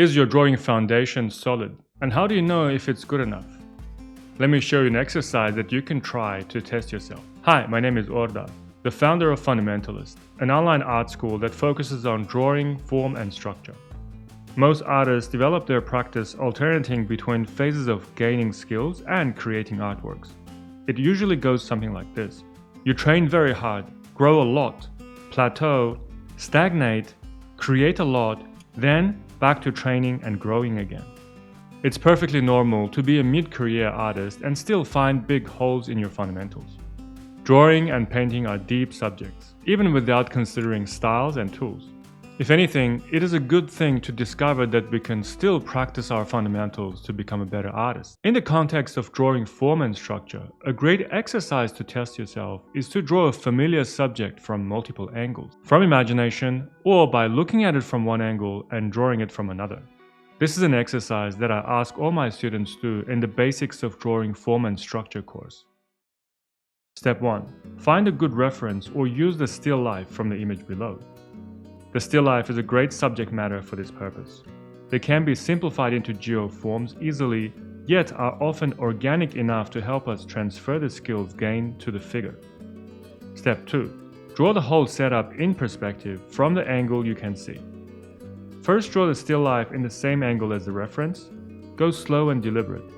Is your drawing foundation solid? And how do you know if it's good enough? Let me show you an exercise that you can try to test yourself. Hi, my name is Orda, the founder of Fundamentalist, an online art school that focuses on drawing, form, and structure. Most artists develop their practice alternating between phases of gaining skills and creating artworks. It usually goes something like this. You train very hard, grow a lot, plateau, stagnate, create a lot, then back to training and growing again. It's perfectly normal to be a mid-career artist and still find big holes in your fundamentals. Drawing and painting are deep subjects, even without considering styles and tools. If anything, it is a good thing to discover that we can still practice our fundamentals to become a better artist. In the context of drawing form and structure, a great exercise to test yourself is to draw a familiar subject from multiple angles, from imagination or by looking at it from one angle and drawing it from another. This is an exercise that I ask all my students to do in the Basics of Drawing Form and Structure course. Step 1. Find a good reference or use the still life from the image below. The still life is a great subject matter for this purpose. They can be simplified into geoforms easily, yet are often organic enough to help us transfer the skills gained to the figure. Step 2. Draw the whole setup in perspective from the angle you can see. First, draw the still life in the same angle as the reference. Go slow and deliberate.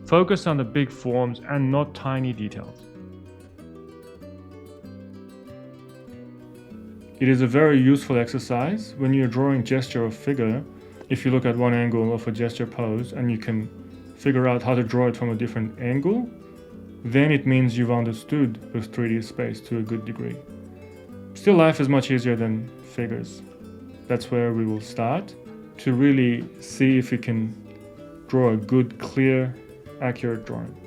Focus on the big forms and not tiny details. It is a very useful exercise when you're drawing gesture or figure. If you look at one angle of a gesture pose and you can figure out how to draw it from a different angle, then it means you've understood the 3D space to a good degree. Still life is much easier than figures. That's where we will start to really see if we can draw a good, clear, accurate drawing.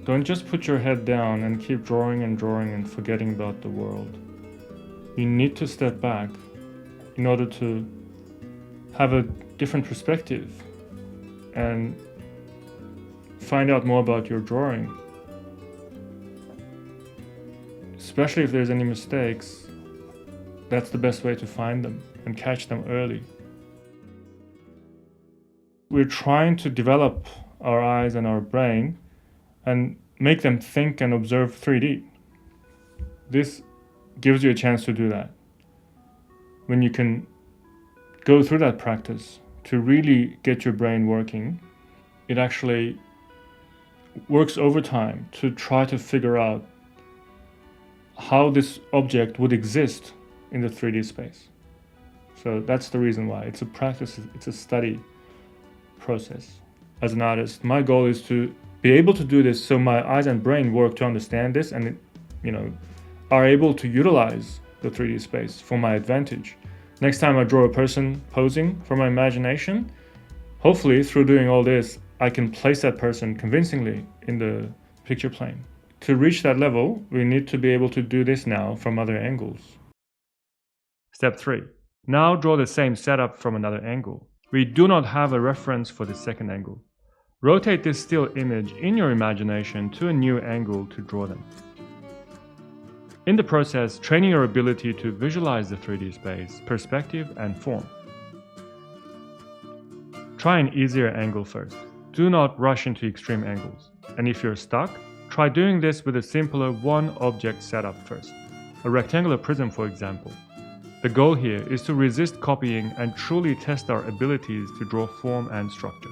Don't just put your head down and keep drawing and forgetting about the world. You need to step back in order to have a different perspective and find out more about your drawing. Especially if there's any mistakes, that's the best way to find them and catch them early. We're trying to develop our eyes and our brain and make them think and observe 3D. This gives you a chance to do that. When you can go through that practice to really get your brain working, it actually works overtime to try to figure out how this object would exist in the 3D space. So that's the reason why. It's a practice, it's a study process. As an artist, my goal is to be able to do this so my eyes and brain work to understand this and, are able to utilize the 3D space for my advantage. Next time I draw a person posing from my imagination, hopefully through doing all this, I can place that person convincingly in the picture plane. To reach that level, we need to be able to do this now from other angles. Step 3. Now draw the same setup from another angle. We do not have a reference for the second angle. Rotate this still image in your imagination to a new angle to draw them. In the process, training your ability to visualize the 3D space, perspective, and form. Try an easier angle first. Do not rush into extreme angles. And if you're stuck, try doing this with a simpler one-object setup first. A rectangular prism, for example. The goal here is to resist copying and truly test our abilities to draw form and structure.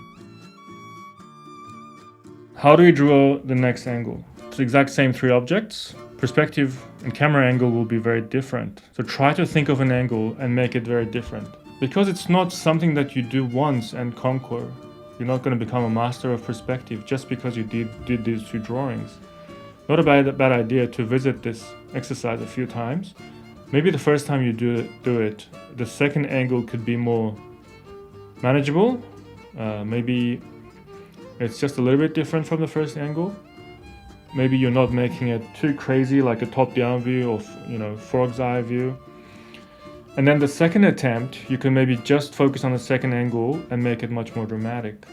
How do we draw the next angle? It's the exact same three objects. Perspective and camera angle will be very different. So try to think of an angle and make it very different. Because it's not something that you do once and conquer. You're not going to become a master of perspective just because you did these two drawings. Not a bad idea to visit this exercise a few times. Maybe the first time you do it, the second angle could be more manageable. Maybe it's just a little bit different from the first angle. Maybe you're not making it too crazy like a top-down view or frog's eye view. And then the second attempt, you can maybe just focus on the second angle and make it much more dramatic.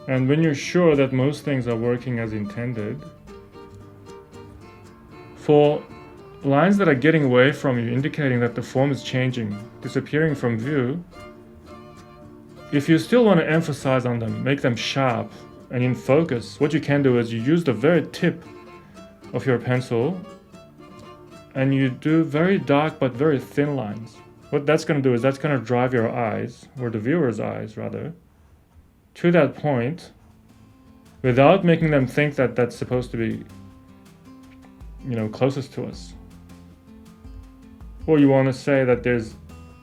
And when you're sure that most things are working as intended, for lines that are getting away from you, indicating that the form is changing, disappearing from view, if you still want to emphasize on them, make them sharp and in focus, what you can do is you use the very tip of your pencil and you do very dark but very thin lines. What that's going to do is that's going to drive your eyes, or the viewer's eyes rather, to that point without making them think that that's supposed to be, closest to us. Or you want to say that there's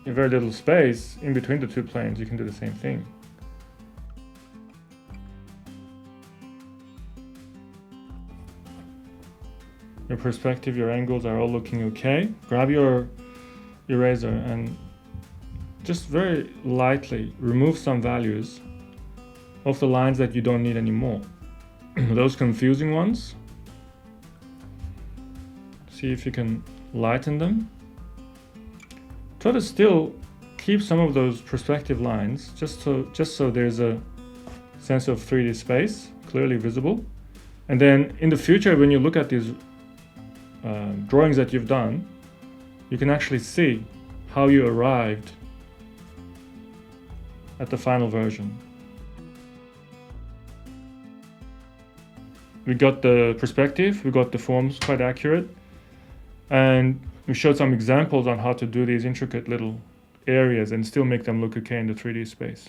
a very little space in between the two planes, you can do the same thing. Your perspective, your angles are all looking okay. Grab your eraser and just very lightly remove some values of the lines that you don't need anymore. Those confusing ones, see if you can lighten them. Try to still keep some of those perspective lines just so there's a sense of 3D space clearly visible. And then in the future, when you look at these drawings that you've done, you can actually see how you arrived at the final version. We got the perspective, we got the forms quite accurate, and we showed some examples on how to do these intricate little areas and still make them look okay in the 3D space.